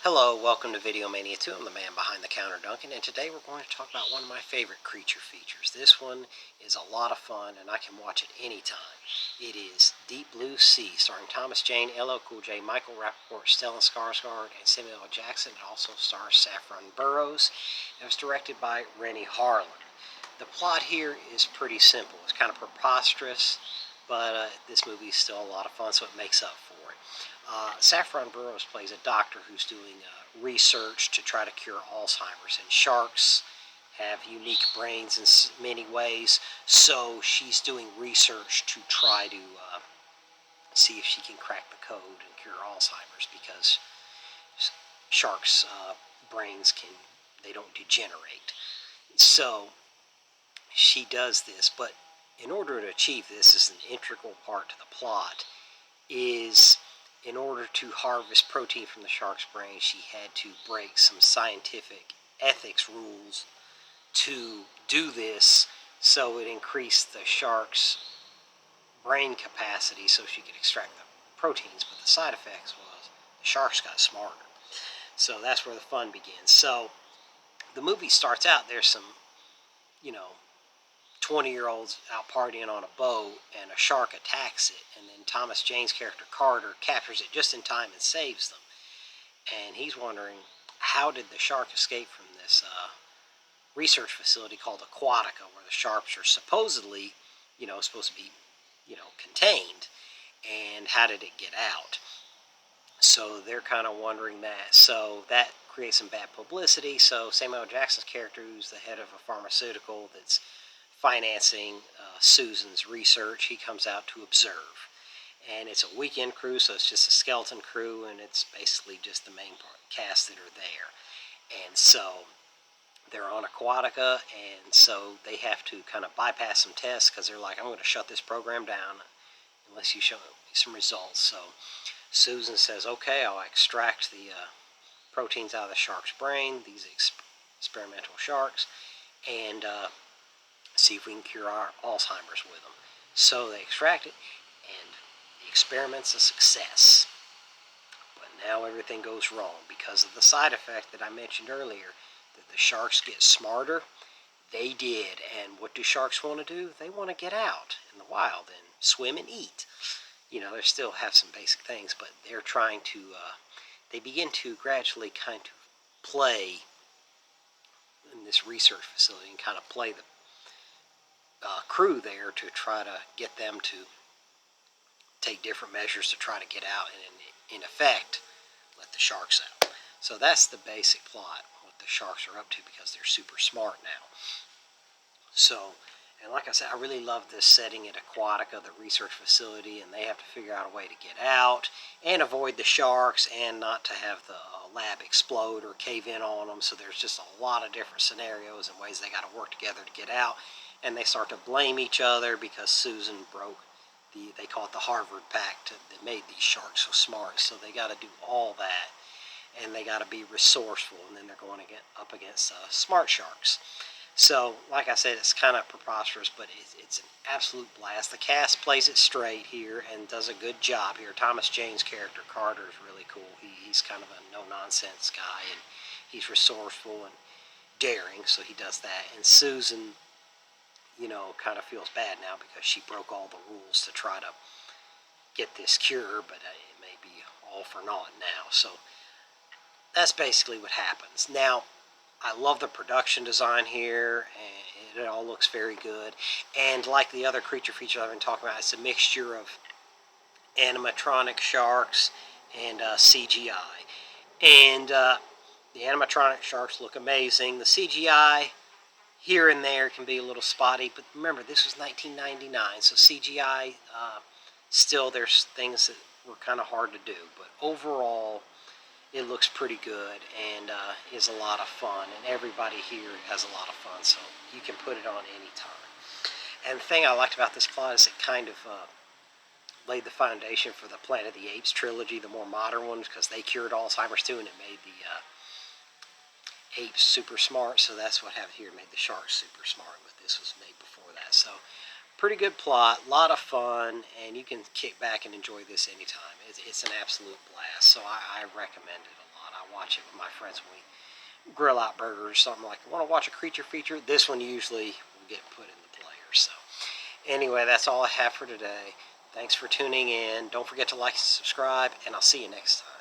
Hello, welcome to Video Mania 2. I'm the man behind the counter, Duncan, and today we're going to talk about one of my favorite creature features. This one is a lot of fun, and I can watch it anytime. It is Deep Blue Sea, starring Thomas Jane, LL Cool J, Michael Rappaport, Stellan Skarsgård, and Samuel L. Jackson. It also stars Saffron Burrows. It was directed by Renny Harlin. The plot here is pretty simple. It's kind of preposterous, but this movie is still a lot of fun, so it makes up for it. Saffron Burrows plays a doctor who's doing research to try to cure Alzheimer's, and sharks have unique brains in many ways, so she's doing research to try to see if she can crack the code and cure Alzheimer's, because sharks' brains they don't degenerate. So she does this, but in order to achieve this, is an integral part to the plot, is in order to harvest protein from the shark's brain, she had to break some scientific ethics rules to do this, so it increased the shark's brain capacity so she could extract the proteins. But the side effects was the sharks got smarter. So that's where the fun begins. So the movie starts out, there's some, 20-year-olds out partying on a boat, and a shark attacks it, and then Thomas Jane's character Carter captures it just in time and saves them. And he's wondering, how did the shark escape from this research facility called Aquatica, where the sharks are supposedly, supposed to be, contained, and how did it get out? So they're kind of wondering that. So that creates some bad publicity. So Samuel L. Jackson's character, who's the head of a pharmaceutical that's financing Susan's research, he comes out to observe. And it's a weekend crew, so it's just a skeleton crew, and it's basically just the main cast that are there. And so they're on Aquatica, and so they have to kind of bypass some tests, because they're like, I'm going to shut this program down unless you show me some results. So Susan says, okay, I'll extract the proteins out of the shark's brain, these experimental sharks, and see if we can cure our Alzheimer's with them. So they extract it, and the experiment's a success. But now everything goes wrong because of the side effect that I mentioned earlier, that the sharks get smarter. They did, and what do sharks want to do? They want to get out in the wild and swim and eat. They still have some basic things, but they're trying to, they begin to gradually kind of play in this research facility and kind of play the crew there to try to get them to take different measures to try to get out and, in effect, let the sharks out. So that's the basic plot, what the sharks are up to, because they're super smart now. So, and like I said, I really love this setting at Aquatica, the research facility, and they have to figure out a way to get out and avoid the sharks and not to have the lab explode or cave in on them. So there's just a lot of different scenarios and ways they got to work together to get out. And they start to blame each other because Susan broke they call it the Harvard Pact that made these sharks so smart. So they got to do all that, and they got to be resourceful, and then they're going to get up against smart sharks. So, like I said, it's kind of preposterous, but it's an absolute blast. The cast plays it straight here and does a good job here. Thomas Jane's character, Carter, is really cool. He's kind of a no-nonsense guy, and he's resourceful and daring, so he does that. And Susan, kind of feels bad now because she broke all the rules to try to get this cure, but it may be all for naught now. So that's basically what happens. Now, I love the production design here, and it all looks very good. And like the other creature features I've been talking about, it's a mixture of animatronic sharks and CGI. And the animatronic sharks look amazing. The CGI here and there can be a little spotty, but remember, this was 1999, so CGI, still there's things that were kind of hard to do, but overall, it looks pretty good and is a lot of fun, and everybody here has a lot of fun, so you can put it on any time. And the thing I liked about this plot is it kind of laid the foundation for the Planet of the Apes trilogy, the more modern ones, because they cured Alzheimer's too, and it made the apes super smart. So that's what happened here, made the sharks super smart, but this was made before that. So Pretty good plot, a lot of fun, and you can kick back and enjoy this anytime. It's an absolute blast, so I recommend it a lot. I watch it with my friends when we grill out burgers or something like. Want to watch a creature feature? This one usually will get put in the player. So anyway, that's all I have for today. Thanks for tuning in. Don't forget to like and subscribe, and I'll see you next time.